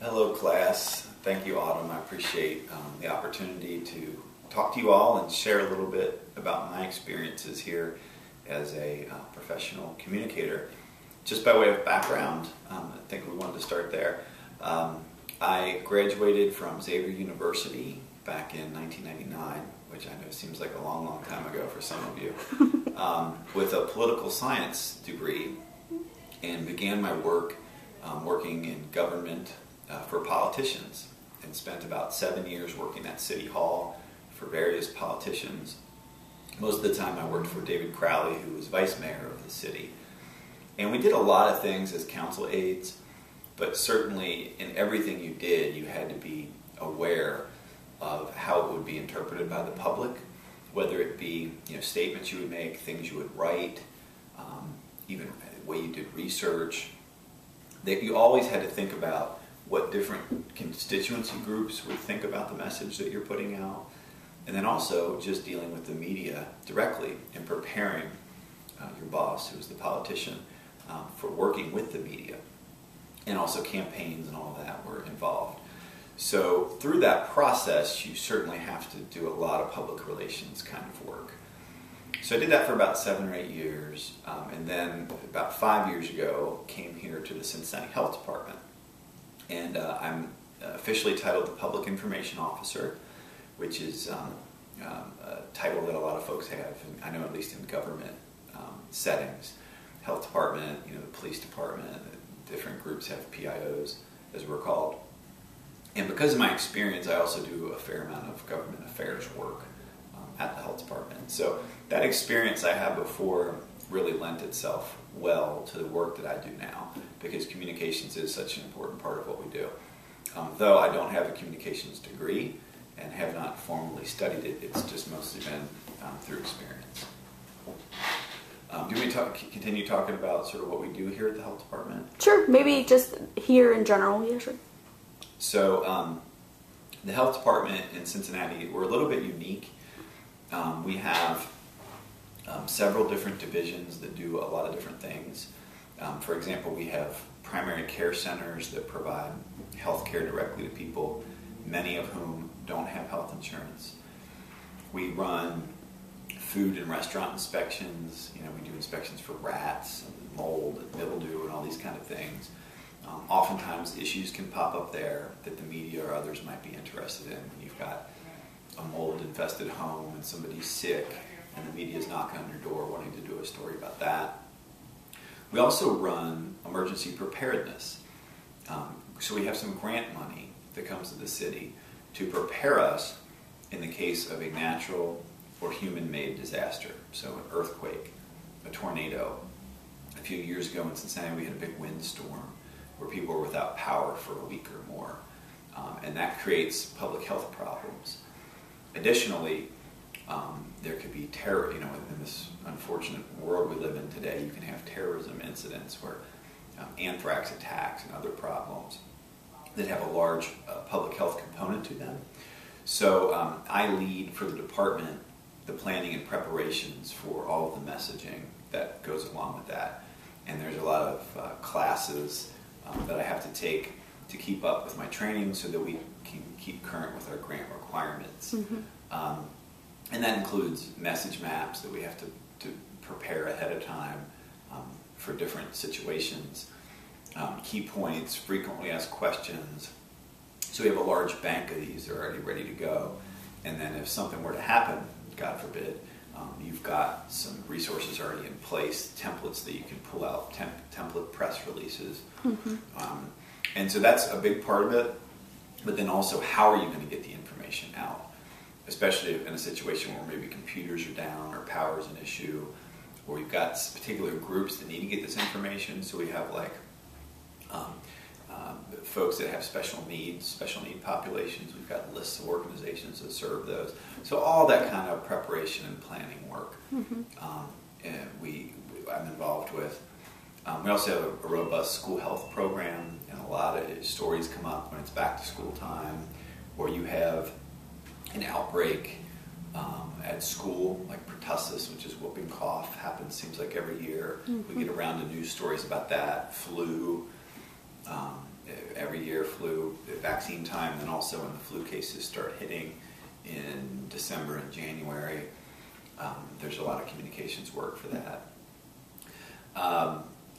Hello class. Thank you, Autumn. I appreciate the opportunity to talk to you all and share a little bit about my experiences here as a professional communicator. Just by way of background, I think we wanted to start there. I graduated from Xavier University back in 1999, which I know seems like a long, long time ago for some of you, with a political science degree, and began my work working in government for politicians, and spent about 7 years working at City Hall for various politicians. Most of the time I worked for David Crowley, who was vice mayor of the city. And we did a lot of things as council aides, but certainly in everything you did, you had to be aware of how it would be interpreted by the public, whether it be statements you would make, things you would write, even the way you did research. That you always had to think about what different constituency groups would think about the message that you're putting out, and then also just dealing with the media directly and preparing your boss, who was the politician, for working with the media. And also campaigns and all of that were involved. So through that process, you certainly have to do a lot of public relations kind of work. So I did that for about 7 or 8 years, and then about 5 years ago came here to the Cincinnati Health Department. And I'm officially titled the Public Information Officer, which is a title that a lot of folks have, and I know at least in government settings. Health department, the police department, different groups have PIOs, as we're called. And because of my experience, I also do a fair amount of government affairs work at the health department. So that experience I had before really lent itself well to the work that I do now, because communications is such an important part of what we do. Though I don't have a communications degree and have not formally studied it, it's just mostly been through experience. Do we continue talking about sort of what we do here at the health department? Sure, maybe just here in general, yeah, sure. So the health department in Cincinnati, we're a little bit unique. We have several different divisions that do a lot of different things. For example, we have primary care centers that provide health care directly to people, many of whom don't have health insurance. We run food and restaurant inspections. We do inspections for rats and mold and mildew and all these kind of things. Oftentimes issues can pop up there that the media or others might be interested in. You've got a mold-infested home and somebody's sick, and the media's knocking on your door wanting to do a story about that. We also run emergency preparedness. So we have some grant money that comes to the city to prepare us in the case of a natural or human-made disaster. So an earthquake, a tornado. A few years ago in Cincinnati, we had a big windstorm where people were without power for a week or more. And that creates public health problems. Additionally, there could be terror, in this unfortunate world we live in today, you can have terrorism incidents where anthrax attacks and other problems that have a large public health component to them. So I lead for the department the planning and preparations for all of the messaging that goes along with that. And there's a lot of classes that I have to take to keep up with my training so that we can keep current with our grant requirements. Mm-hmm. And that includes message maps that we have to prepare ahead of time for different situations, key points, frequently asked questions. So we have a large bank of these that are already ready to go. And then if something were to happen, God forbid, you've got some resources already in place, templates that you can pull out, template press releases. Mm-hmm. And so that's a big part of it. But then also, how are you going to get the information out? Especially in a situation where maybe computers are down or power is an issue, or you've got particular groups that need to get this information. So we have folks that have special need populations. We've got lists of organizations that serve those. So all that kind of preparation and planning work, mm-hmm. And I'm involved with. We also have a robust school health program, and a lot of stories come up when it's back to school time, or you have an outbreak at school, like pertussis, which is whooping cough, happens seems like every year. Mm-hmm. We get around to news stories about that, flu, every year flu vaccine time, and also when the flu cases start hitting in December and January, there's a lot of communications work for that.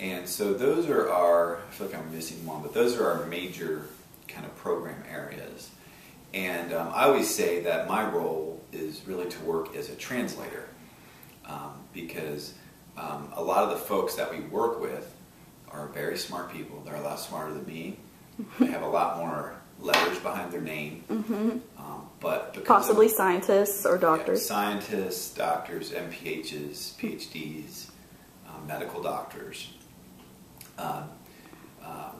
And so those are I feel like I'm missing one, but those are our major kind of program areas. And I always say that my role is really to work as a translator, because a lot of the folks that we work with are very smart people. They're a lot smarter than me. They have a lot more letters behind their name. But possibly scientists or doctors. Yeah, scientists, doctors, MPHs, PhDs, medical doctors.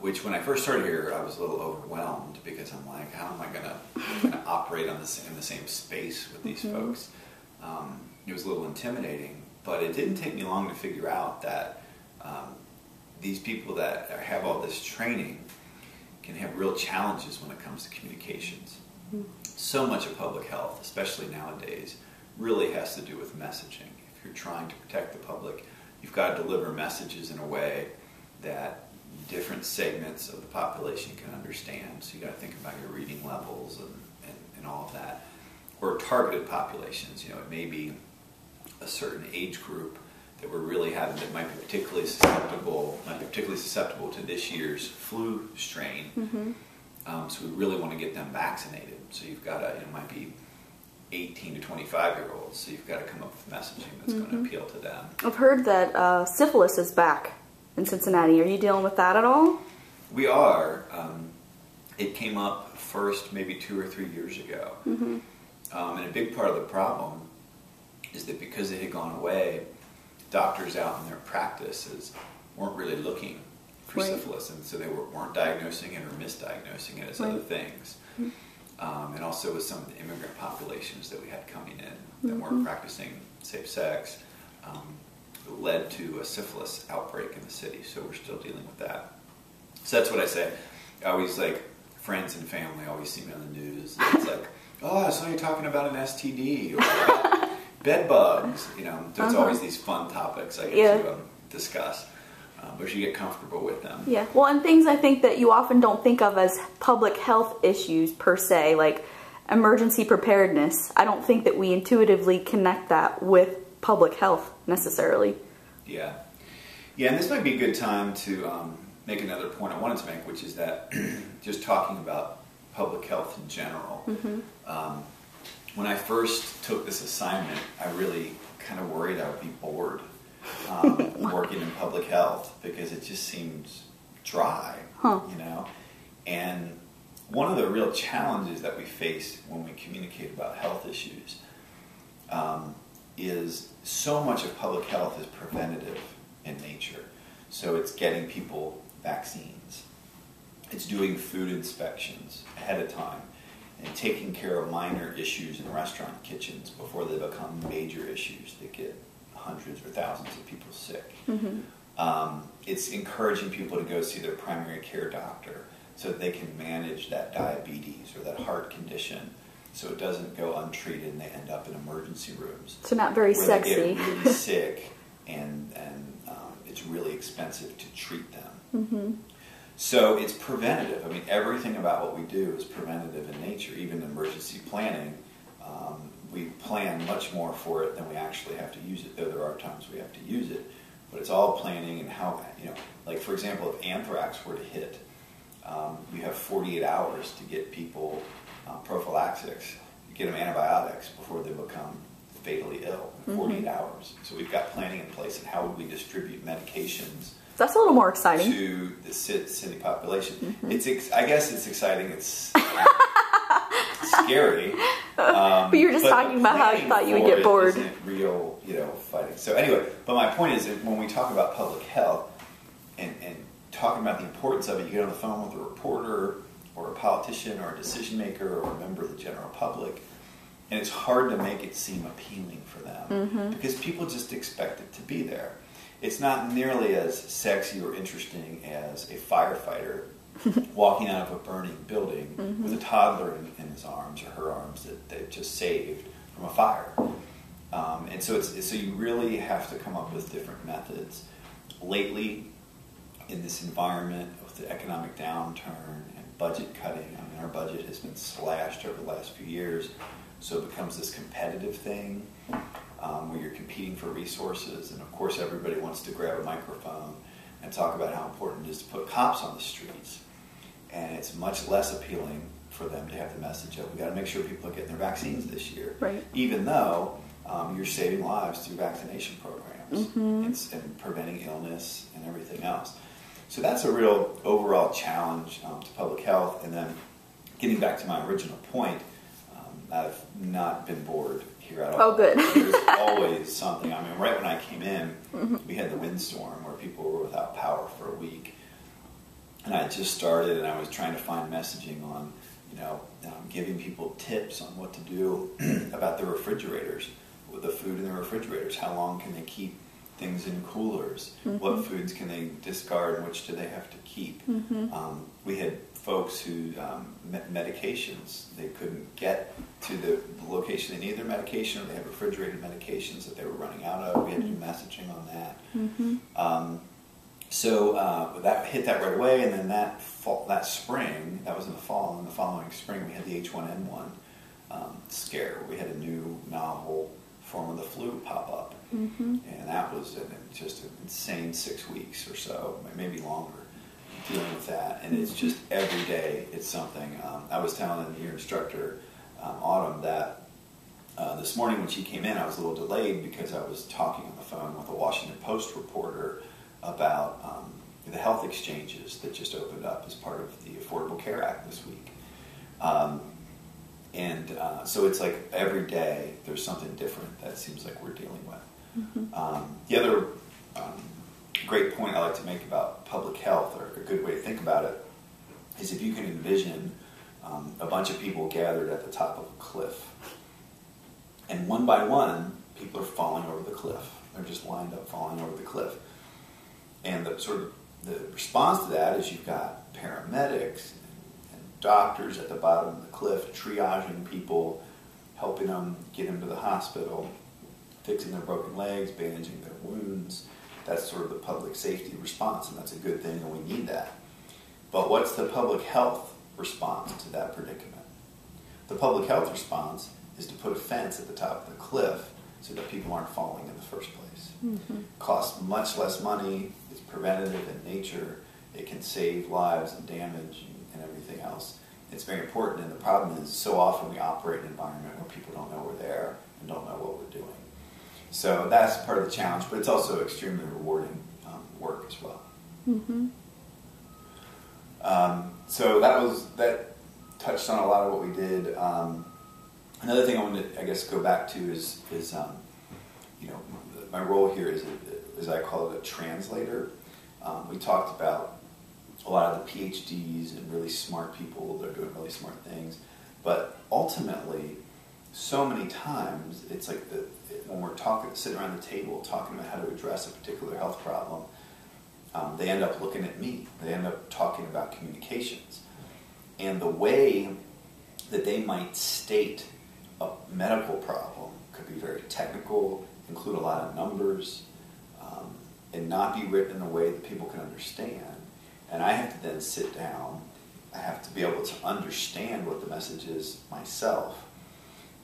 Which when I first started here, I was a little overwhelmed, because I'm like, how am I going to operate in the same space with these folks? It was a little intimidating, but it didn't take me long to figure out that these people that have all this training can have real challenges when it comes to communications. So much of public health, especially nowadays, really has to do with messaging. If you're trying to protect the public, you've got to deliver messages in a way that different segments of the population can understand. So you got to think about your reading levels and all of that. Or targeted populations. It may be a certain age group that we're really having that might be particularly susceptible to this year's flu strain. So we really want to get them vaccinated. So you've got to, it might be 18 to 25-year-olds. So you've got to come up with messaging that's going to appeal to them. I've heard that syphilis is back in Cincinnati. Are you dealing with that at all? We are. It came up first maybe 2 or 3 years ago. And a big part of the problem is that because it had gone away, doctors out in their practices weren't really looking for syphilis, and so they weren't diagnosing it or misdiagnosing it as other things. And also with some of the immigrant populations that we had coming in that weren't practicing safe sex, led to a syphilis outbreak in the city. So we're still dealing with that. So that's what I say. I always, like, friends and family always see me on the news. And it's like, oh, I saw you talking about an STD or bed bugs. There's always these fun topics I get to discuss. But you get comfortable with them. Yeah, well, and things I think that you often don't think of as public health issues per se, like emergency preparedness. I don't think that we intuitively connect that with public health necessarily. Yeah, and this might be a good time to make another point I wanted to make, which is that just talking about public health in general. When I first took this assignment, I really kind of worried I would be bored working in public health, because it just seemed dry, And one of the real challenges that we face when we communicate about health issues is so much of public health is preventative in nature. So it's getting people vaccines. It's doing food inspections ahead of time and taking care of minor issues in restaurant kitchens before they become major issues that get hundreds or thousands of people sick. It's encouraging people to go see their primary care doctor so that they can manage that diabetes or that heart condition, so it doesn't go untreated and they end up in emergency rooms. So not very sexy. They get really sick and it's really expensive to treat them. So it's preventative. I mean, everything about what we do is preventative in nature. Even emergency planning, we plan much more for it than we actually have to use it, though there are times we have to use it. But it's all planning and how, like for example, if anthrax were to hit, you have 48 hours to get people prophylaxis, get them antibiotics before they become fatally ill, 48 hours. So we've got planning in place, and how would we distribute medications That's a little more exciting. to the city population. I guess it's exciting. It's scary. But you were just talking about how you thought you would get bored. Isn't real, fighting. So anyway, but my point is that when we talk about public health and talking about the importance of it, you get on the phone with a reporter or a politician or a decision maker or a member of the general public, and it's hard to make it seem appealing for them because people just expect it to be there. It's not nearly as sexy or interesting as a firefighter walking out of a burning building with a toddler in his arms or her arms that they've just saved from a fire. And so you really have to come up with different methods. Lately, in this environment of with the economic downturn and budget cutting, I mean, our budget has been slashed over the last few years, so it becomes this competitive thing where you're competing for resources, and of course everybody wants to grab a microphone and talk about how important it is to put cops on the streets, and it's much less appealing for them to have the message of, we got to make sure people are getting their vaccines this year, right. Even though you're saving lives through vaccination programs and preventing illness and everything else. So that's a real overall challenge to public health. And then getting back to my original point, I've not been bored here at all. Oh, good. There's always something. I mean, right when I came in, we had the windstorm where people were without power for a week. And I just started, and I was trying to find messaging on, giving people tips on what to do about the refrigerators, with the food in the refrigerators. How long can they keep things in coolers? What foods can they discard, and which do they have to keep? We had folks who medications, they couldn't get to the location they needed their medication, or they had refrigerated medications that they were running out of. We had to do messaging on that. So that hit that right away, and then that spring, that was in the fall, and the following spring we had the H1N1 scare. We had a new novel form of the flu pop up, and that was just an insane 6 weeks or so, maybe longer, dealing with that. And it's just every day it's something. I was telling your instructor, Autumn, that this morning when she came in, I was a little delayed because I was talking on the phone with a Washington Post reporter about the health exchanges that just opened up as part of the Affordable Care Act this week. So it's like every day there's something different that seems like we're dealing with. The other great point I like to make about public health, or a good way to think about it, is if you can envision a bunch of people gathered at the top of a cliff, and one by one people are falling over the cliff. They're just lined up falling over the cliff. And the response to that is you've got paramedics and doctors at the bottom of the cliff triaging people, helping them get into the hospital, fixing their broken legs, bandaging their wounds. That's sort of the public safety response, and that's a good thing, and we need that. But what's the public health response to that predicament? The public health response is to put a fence at the top of the cliff so that people aren't falling in the first place. Costs much less money, it's preventative in nature, it can save lives and damage and everything else. It's very important, and the problem is so often we operate in an environment where people don't know we're there and don't know what we're doing. So that's part of the challenge, but it's also extremely rewarding work as well. So that touched on a lot of what we did. Another thing I wanted to, I guess, go back to is my role here is I call it a translator. We talked about a lot of the PhDs and really smart people that are doing really smart things, but ultimately, so many times it's like when we're sitting around the table talking about how to address a particular health problem, they end up looking at me. They end up talking about communications, and the way that they might state a medical problem could be very technical, include a lot of numbers, and not be written in a way that people can understand. And I have to then sit down, I have to be able to understand what the message is myself,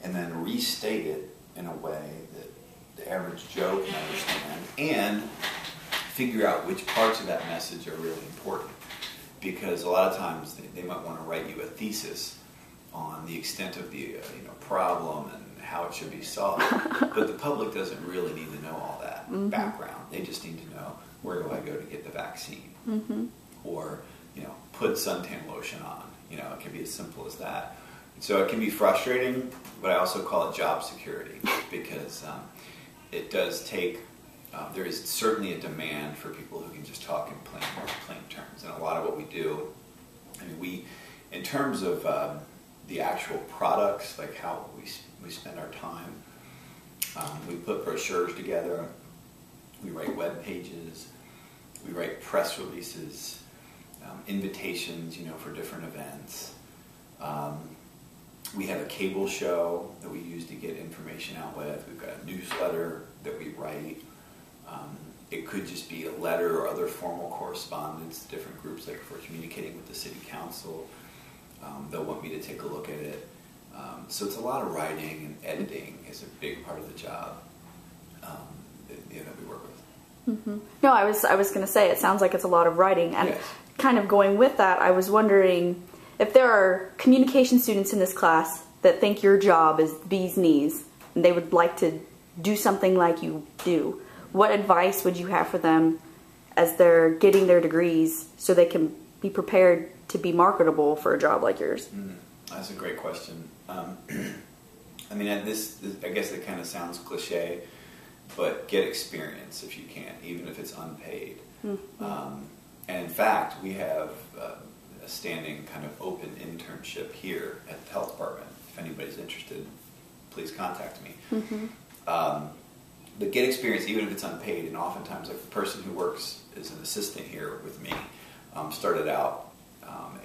and then restate it in a way that the average Joe can understand, and figure out which parts of that message are really important. Because a lot of times they might want to write you a thesis on the extent of the problem and how it should be solved. But the public doesn't really need to know all that background. They just need to know, where do I go to get the vaccine? Or, put suntan lotion on. It can be as simple as that. So it can be frustrating, but I also call it job security, because it does take, there is certainly a demand for people who can just talk in plain terms. And a lot of what we do, in terms of the actual products, like how we spend our time, we put brochures together, we write web pages, we write press releases, invitations, for different events. We have a cable show that we use to get information out with. We've got a newsletter that we write. It could just be a letter or other formal correspondence to different groups. Like if we're communicating with the city council, they'll want me to take a look at it. So it's a lot of writing, and editing is a big part of the job that we work with. Mm-hmm. No, I was going to say, it sounds like it's a lot of writing. And yes. Kind of going with that, I was wondering if there are communication students in this class that think your job is the bee's knees and they would like to do something like you do. What advice would you have for them as they're getting their degrees so they can be prepared to be marketable for a job like yours? That's a great question. I mean, I guess it kind of sounds cliche, but get experience if you can, even if it's unpaid. Mm-hmm. And in fact, we have a standing kind of open internship here at the health department. If anybody's interested, please contact me. Mm-hmm. But get experience even if it's unpaid, and oftentimes like the person who works as an assistant here with me started out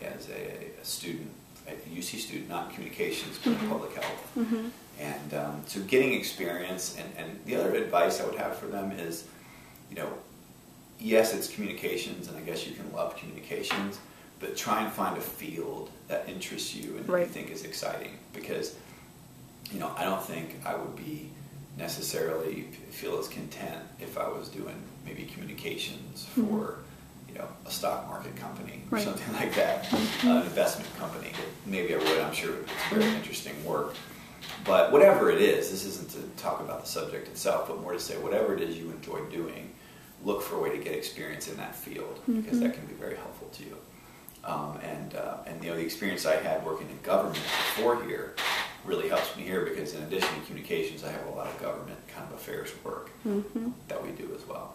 as a student, a UC student, not in communications, but in public health. Mm-hmm. And so getting experience, and the other advice I would have for them is, yes, it's communications, and I guess you can love communications, but try and find a field that interests you and that you think is exciting, because I don't think I would be necessarily feel as content if I was doing maybe communications for a stock market company or something like that, an investment company. Maybe I would. I'm sure it's very interesting work. But whatever it is, this isn't to talk about the subject itself, but more to say whatever it is you enjoy doing, look for a way to get experience in that field, because that can be very helpful to you. And the experience I had working in government before here really helps me here, because in addition to communications, I have a lot of government kind of affairs work that we do as well.